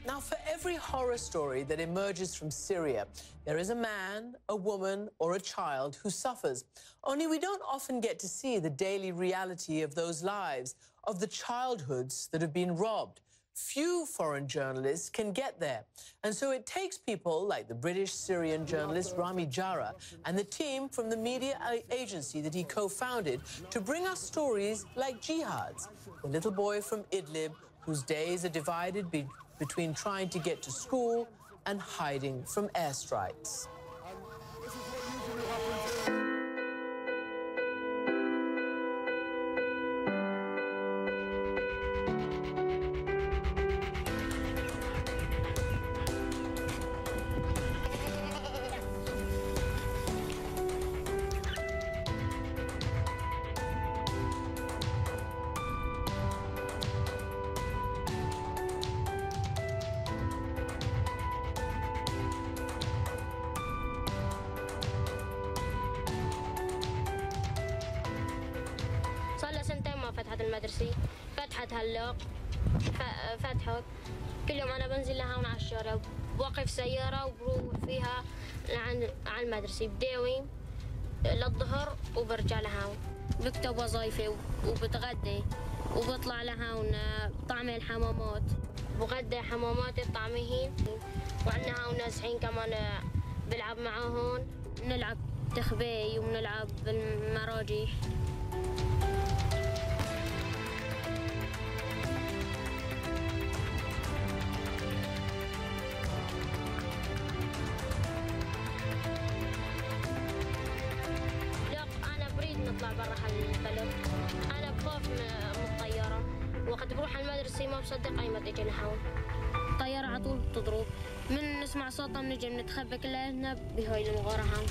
Now, for every horror story that emerges from Syria, there is a man, a woman, or a child who suffers. Only we don't often get to see the daily reality of those lives, of the childhoods that have been robbed. Few foreign journalists can get there. And so it takes people like the British Syrian journalist Rami Jarrah and the team from the media agency that he co-founded to bring us stories like Jihad's, the little boy from Idlib whose days are divided between trying to get to school and hiding from airstrikes. صار له سنتين ما فتحت المدرسة، فتحت هلا فتحت كل يوم أنا بنزل لهون على الشارع بوقف سيارة وبروح فيها على المدرسة بداوم للظهر وبرجع لهون بكتب وظايفي وبتغدي وبطلع لهون طعمي الحمامات بغدي حمامات الطعميين وعندنا هون نازحين كمان بلعب معاهم بنلعب تخبي وبنلعب بالمراجيح. نطلع برا هالبلد أنا بخاف من الطيارة وقت بروح على المدرسة ما بصدق أي ما تيجي لهون الطيارة على طول بتضرب من نسمع صوتها بنجي بنتخبى كلنا بهاي المغارة هون.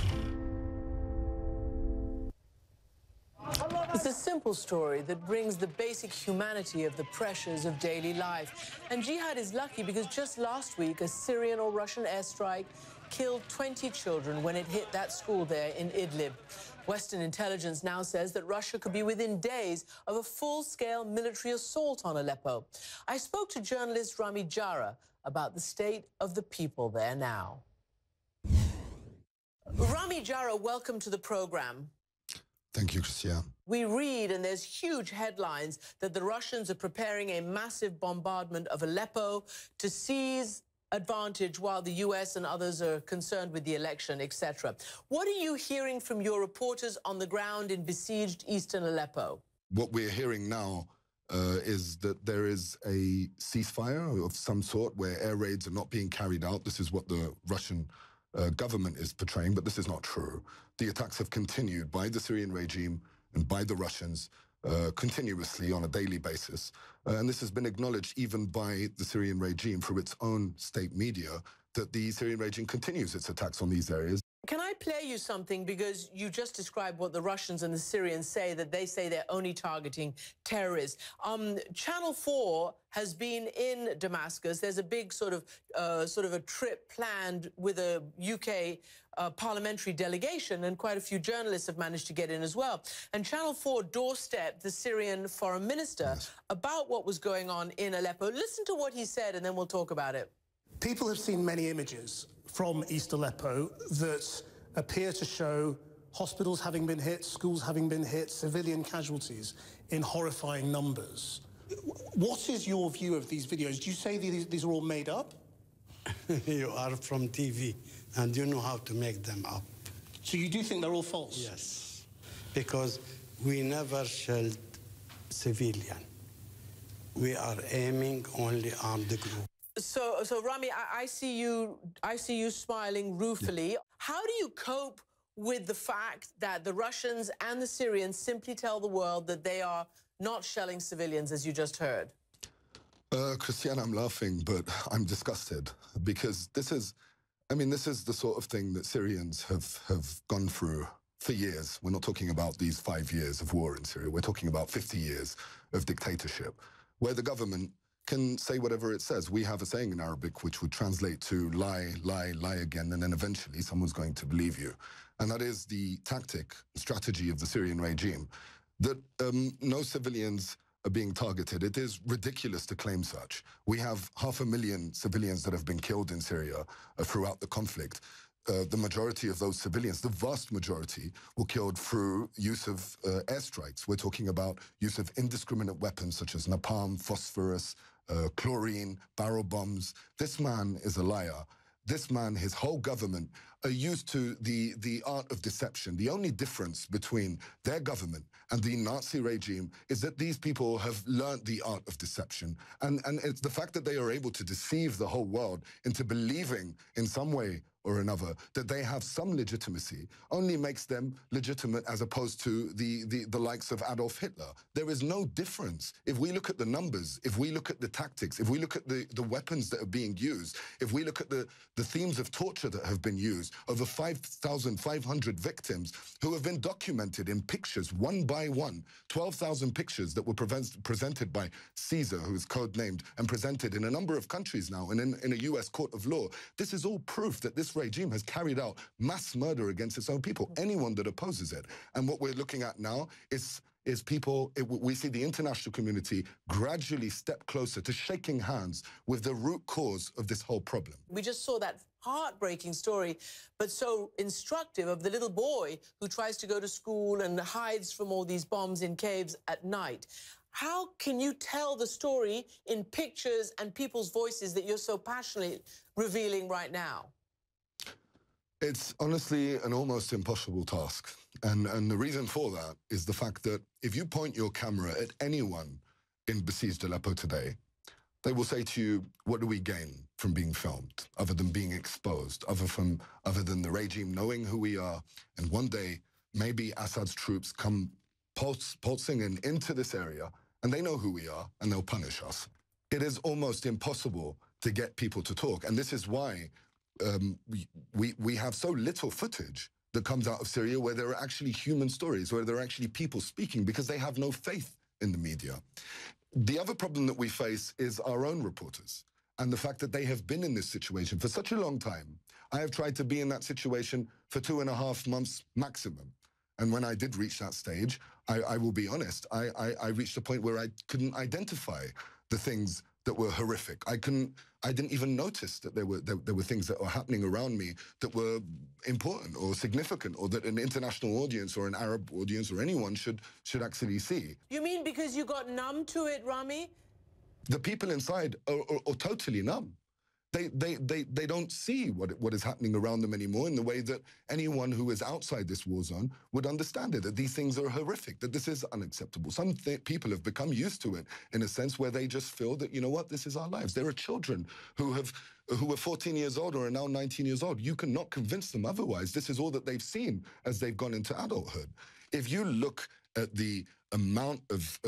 It's a simple story that brings the basic humanity of the pressures of daily life. And Jihad is lucky because just last week, a Syrian or Russian airstrike killed 20 children when it hit that school there in Idlib. Western intelligence now says that Russia could be within days of a full-scale military assault on Aleppo. I spoke to journalist Rami Jarrah about the state of the people there now. Rami Jarrah, welcome to the program. Thank you, Christian. We read, and there's huge headlines, that the Russians are preparing a massive bombardment of Aleppo to seize advantage while the US and others are concerned with the election, etc. What are you hearing from your reporters on the ground in besieged eastern Aleppo? What we're hearing now is that there is a ceasefire of some sort where air raids are not being carried out. This is what the Russian government is portraying, but this is not true. The attacks have continued by the Syrian regime and by the Russians continuously on a daily basis. And this has been acknowledged even by the Syrian regime through its own state media, that the Syrian regime continues its attacks on these areas. Can I play you something, because you just described what the Russians and the Syrians say, that they say they're only targeting terrorists. Channel 4 has been in Damascus. There's a big sort of a trip planned with a UK parliamentary delegation, and quite a few journalists have managed to get in as well. And Channel 4 doorstepped the Syrian foreign minister about what was going on in Aleppo. Listen to what he said, and then we'll talk about it. People have seen many images from East Aleppo that appear to show hospitals having been hit, schools having been hit, civilian casualties in horrifying numbers. What is your view of these videos? Do you say these are all made up? You are from TV and you know how to make them up. So you do think they're all false? Yes, because we never shelled civilian. We are aiming only armed group. So Rami, I see you smiling ruefully. Yeah. How do you cope with the fact that the Russians and the Syrians simply tell the world that they are not shelling civilians, as you just heard? Christiane, I'm laughing, but I'm disgusted, because this is the sort of thing that Syrians have gone through for years. We're not talking about these 5 years of war in Syria. We're talking about 50 years of dictatorship, where the government can say whatever it says. We have a saying in Arabic which would translate to lie, lie, lie again, and then eventually someone's going to believe you. And that is the tactic, strategy of the Syrian regime, that no civilians are being targeted. It is ridiculous to claim such. We have 500,000 civilians that have been killed in Syria throughout the conflict. The majority of those civilians, the vast majority, were killed through use of airstrikes. We're talking about use of indiscriminate weapons such as napalm, phosphorus, chlorine, barrel bombs. This man is a liar. This man, his whole government, are used to the art of deception. The only difference between their government and the Nazi regime is that these people have learned the art of deception. And it's the fact that they are able to deceive the whole world into believing in some way or another that they have some legitimacy only makes them legitimate as opposed to the likes of Adolf Hitler. There is no difference. If we look at the numbers, if we look at the tactics, if we look at the weapons that are being used, if we look at the themes of torture that have been used, over 5,500 victims who have been documented in pictures one by one, 12,000 pictures that were presented by Caesar, who is codenamed, and presented in a number of countries now and in a US court of law. This is all proof that this regime has carried out mass murder against its own people, anyone that opposes it. And what we're looking at now is people, we see the international community gradually step closer to shaking hands with the root cause of this whole problem. We just saw that heartbreaking story, but so instructive, of the little boy who tries to go to school and hides from all these bombs in caves at night. How can you tell the story in pictures and people's voices that you're so passionately revealing right now? It's honestly an almost impossible task. And the reason for that is the fact that if you point your camera at anyone in besieged Aleppo today, they will say to you, what do we gain from being filmed, other than being exposed, other than the regime knowing who we are, and one day maybe Assad's troops come pulsing into this area, and they know who we are, and they'll punish us. It is almost impossible to get people to talk, and this is why we have so little footage that comes out of Syria where there are actually human stories, where there are actually people speaking, because they have no faith in the media. The other problem that we face is our own reporters and the fact that they have been in this situation for such a long time. I have tried to be in that situation for 2.5 months maximum. And when I did reach that stage, I will be honest, I reached a point where I couldn't identify the things that were horrific. I didn't even notice that there were things that were happening around me that were important or significant, or that an international audience or an Arab audience or anyone should actually see. You mean because you got numb to it, Rami? The people inside are totally numb. They don't see what is happening around them anymore in the way that anyone who is outside this war zone would understand it, that these things are horrific, that this is unacceptable. Some people have become used to it in a sense where they just feel that, you know what, this is our lives. There are children who are 14 years old or are now 19 years old. You cannot convince them otherwise. This is all that they've seen as they've gone into adulthood. If you look at the amount of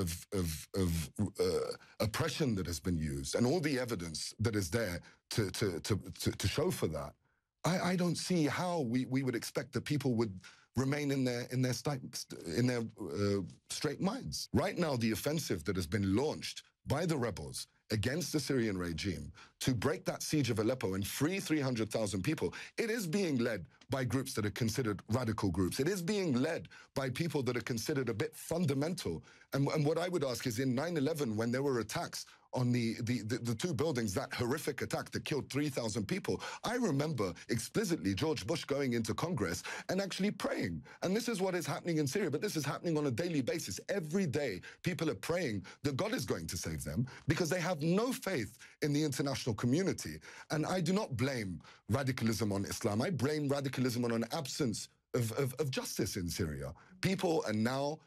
oppression that has been used and all the evidence that is there to show for that, I don't see how we would expect that people would remain in their straight minds. Right now, the offensive that has been launched by the rebels against the Syrian regime to break that siege of Aleppo and free 300,000 people, it is being led by groups that are considered radical groups. It is being led by people that are considered a bit fundamental. And what I would ask is, in 9/11, when there were attacks on the two buildings, that horrific attack that killed 3,000 people, I remember explicitly George Bush going into Congress and actually praying. And this is what is happening in Syria, but this is happening on a daily basis. Every day, people are praying that God is going to save them because they have no faith in the international community. And I do not blame radicalism on Islam. I blame radicalism on an absence of justice in Syria. People are now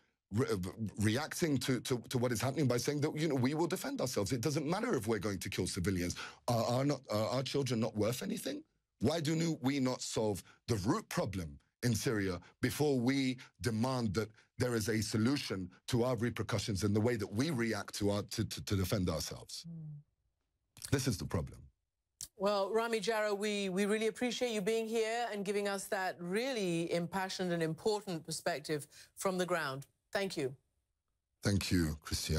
reacting to what is happening by saying that, you know, we will defend ourselves. It doesn't matter if we're going to kill civilians. Are our children not worth anything? Why do we not solve the root problem in Syria before we demand that there is a solution to our repercussions and the way that we react to defend ourselves? This is the problem. Well, Rami Jarrah, we really appreciate you being here and giving us that really impassioned and important perspective from the ground. Thank you. Thank you, Christian.